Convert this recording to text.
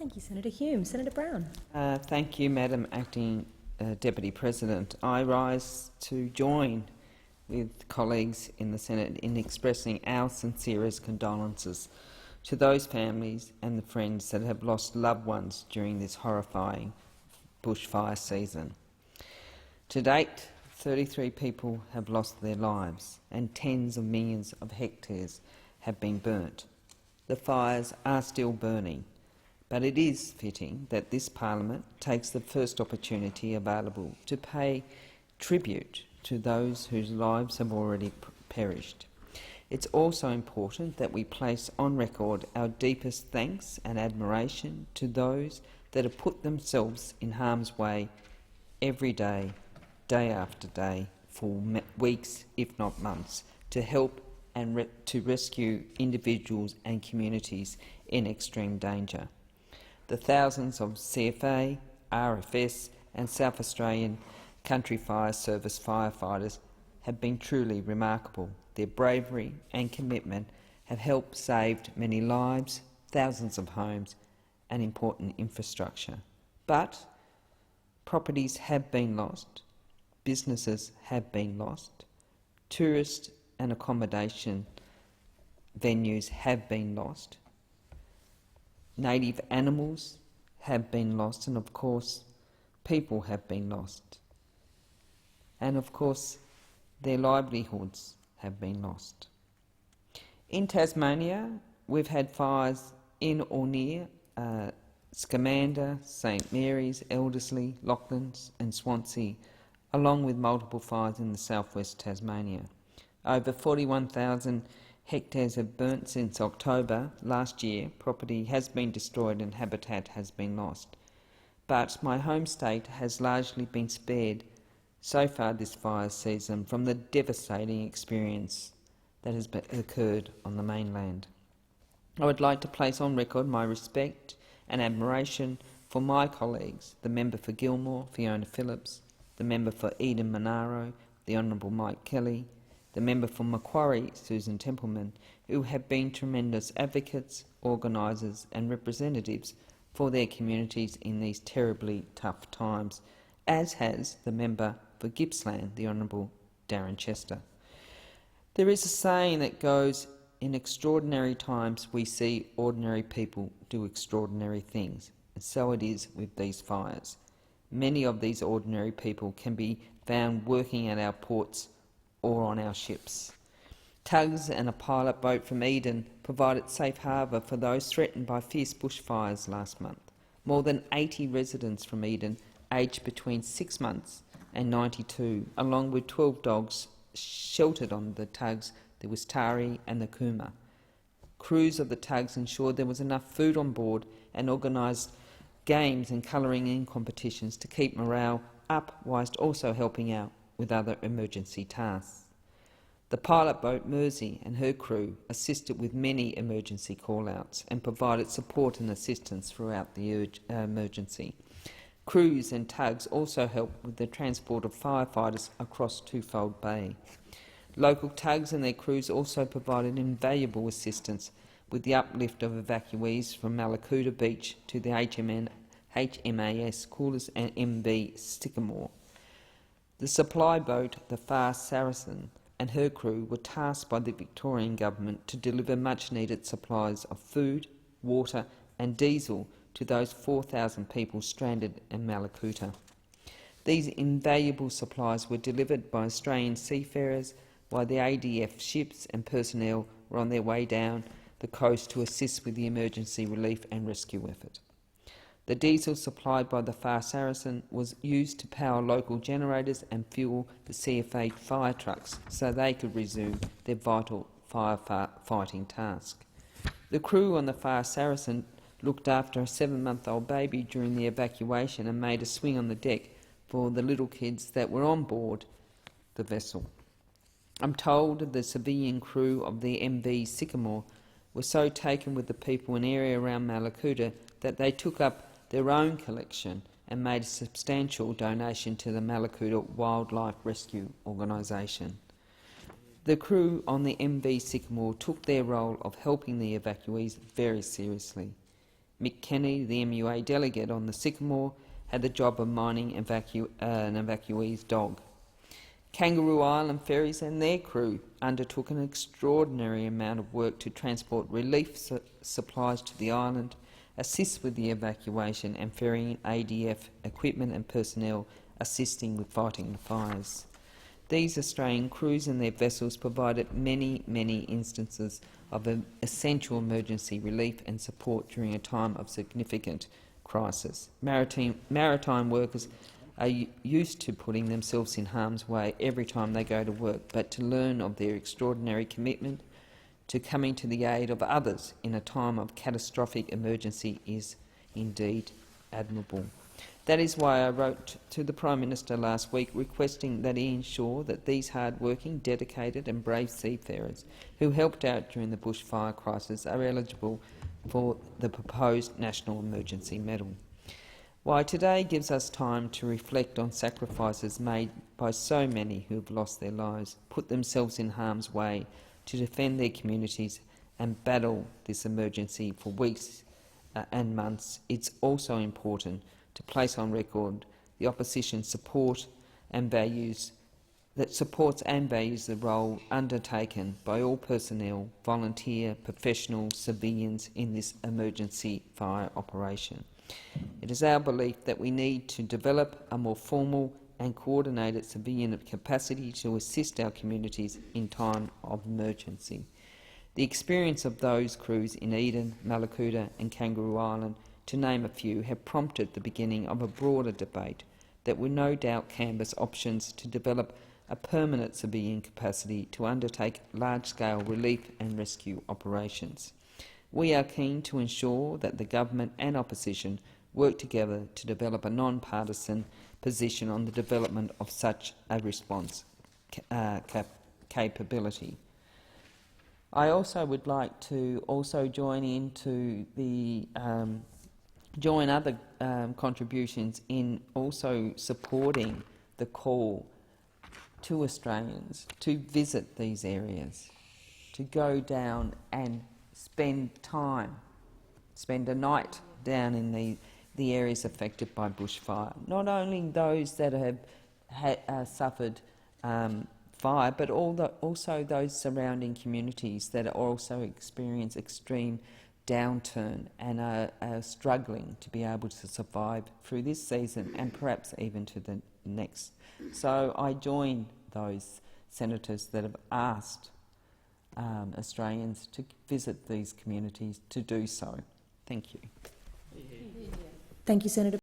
Thank you, Senator Hume. Senator Brown. Thank you, Madam Acting Deputy President. I rise to join with colleagues in the Senate in expressing our sincerest condolences to those families and the friends that have lost loved ones during this horrifying bushfire season. To date, 33 people have lost their lives and tens of millions of hectares have been burnt. The fires are still burning, but it is fitting that this Parliament takes the first opportunity available to pay tribute to those whose lives have already perished. It's also important that we place on record our deepest thanks and admiration to those that have put themselves in harm's way every day, day after day, for weeks, if not months, to help and to rescue individuals and communities in extreme danger. The thousands of CFA, RFS and South Australian Country Fire Service firefighters have been truly remarkable. Their bravery and commitment have helped save many lives, thousands of homes and important infrastructure. But properties have been lost, businesses have been lost, tourist and accommodation venues have been lost, native animals have been lost, and of course people have been lost. And of course their livelihoods have been lost. In Tasmania, we've had fires in or near Scamander, St Mary's, Elderslie, Lachlan's and Swansea, along with multiple fires in the southwest Tasmania. Over 41,000 hectares have burnt since October last year. Property has been destroyed and habitat has been lost. But my home state has largely been spared so far this fire season from the devastating experience that has occurred on the mainland. I would like to place on record my respect and admiration for my colleagues, the member for Gilmore, Fiona Phillips, the member for Eden Monaro, the Honourable Mike Kelly, the member for Macquarie, Susan Templeman, who have been tremendous advocates, organisers and representatives for their communities in these terribly tough times, as has the member for Gippsland, the Honourable Darren Chester. There is a saying that goes, in extraordinary times we see ordinary people do extraordinary things, and so it is with these fires. Many of these ordinary people can be found working at our ports or on our ships. Tugs and a pilot boat from Eden provided safe harbour for those threatened by fierce bushfires last month. More than 80 residents from Eden, aged between 6 months and 92, along with 12 dogs, sheltered on the tugs. There was Tari and the Kuma. Crews of the tugs ensured there was enough food on board and organised games and colouring in competitions to keep morale up, whilst also helping out with other emergency tasks. The pilot boat Mersey and her crew assisted with many emergency call-outs and provided support and assistance throughout the emergency. Crews and tugs also helped with the transport of firefighters across Twofold Bay. Local tugs and their crews also provided invaluable assistance with the uplift of evacuees from Malakuta Beach to the HMAS Coolers and MV Sycamore. The supply boat, the Far Saracen, and her crew were tasked by the Victorian Government to deliver much-needed supplies of food, water and diesel to those 4,000 people stranded in Malakuta. These invaluable supplies were delivered by Australian seafarers, while the ADF ships and personnel were on their way down the coast to assist with the emergency relief and rescue effort. The diesel supplied by the Far Saracen was used to power local generators and fuel the CFA fire trucks so they could resume their vital firefighting task. The crew on the Far Saracen looked after a 7-month-old baby during the evacuation and made a swing on the deck for the little kids that were on board the vessel. I'm told the civilian crew of the MV Sycamore were so taken with the people in the area around Malakuta that they took up their own collection and made a substantial donation to the Malakuta Wildlife Rescue Organisation. The crew on the MV Sycamore took their role of helping the evacuees very seriously. Mick Kenny, the MUA delegate on the Sycamore, had the job of mining an evacuee's dog. Kangaroo Island ferries and their crew undertook an extraordinary amount of work to transport relief supplies to the island, assist with the evacuation and ferrying ADF equipment and personnel assisting with fighting the fires. These Australian crews and their vessels provided many, many instances of essential emergency relief and support during a time of significant crisis. Maritime workers are used to putting themselves in harm's way every time they go to work, but to learn of their extraordinary commitment to coming to the aid of others in a time of catastrophic emergency is indeed admirable. That is why I wrote to the Prime Minister last week requesting that he ensure that these hard-working, dedicated and brave seafarers who helped out during the bushfire crisis are eligible for the proposed National Emergency Medal. While today gives us time to reflect on sacrifices made by so many who have lost their lives, put themselves in harm's way to defend their communities and battle this emergency for weeks and months, it's also important to place on record the opposition's support and values that supports and values the role undertaken by all personnel, volunteer, professional, civilians in this emergency fire operation. It is our belief that we need to develop a more formal and coordinated civilian capacity to assist our communities in time of emergency. The experience of those crews in Eden, Malakuta and Kangaroo Island, to name a few, have prompted the beginning of a broader debate that will no doubt canvass options to develop a permanent civilian capacity to undertake large-scale relief and rescue operations. We are keen to ensure that the government and opposition work together to develop a non-partisan position on the development of such a response capability. I also would like to join other contributions in also supporting the call to Australians to visit these areas, to go down and spend a night down in the areas affected by bushfire. Not only those that have suffered fire, but also those surrounding communities that also experience extreme downturn and are struggling to be able to survive through this season and perhaps even to the next. So I join those senators that have asked Australians to visit these communities to do so. Thank you. Thank you, Senator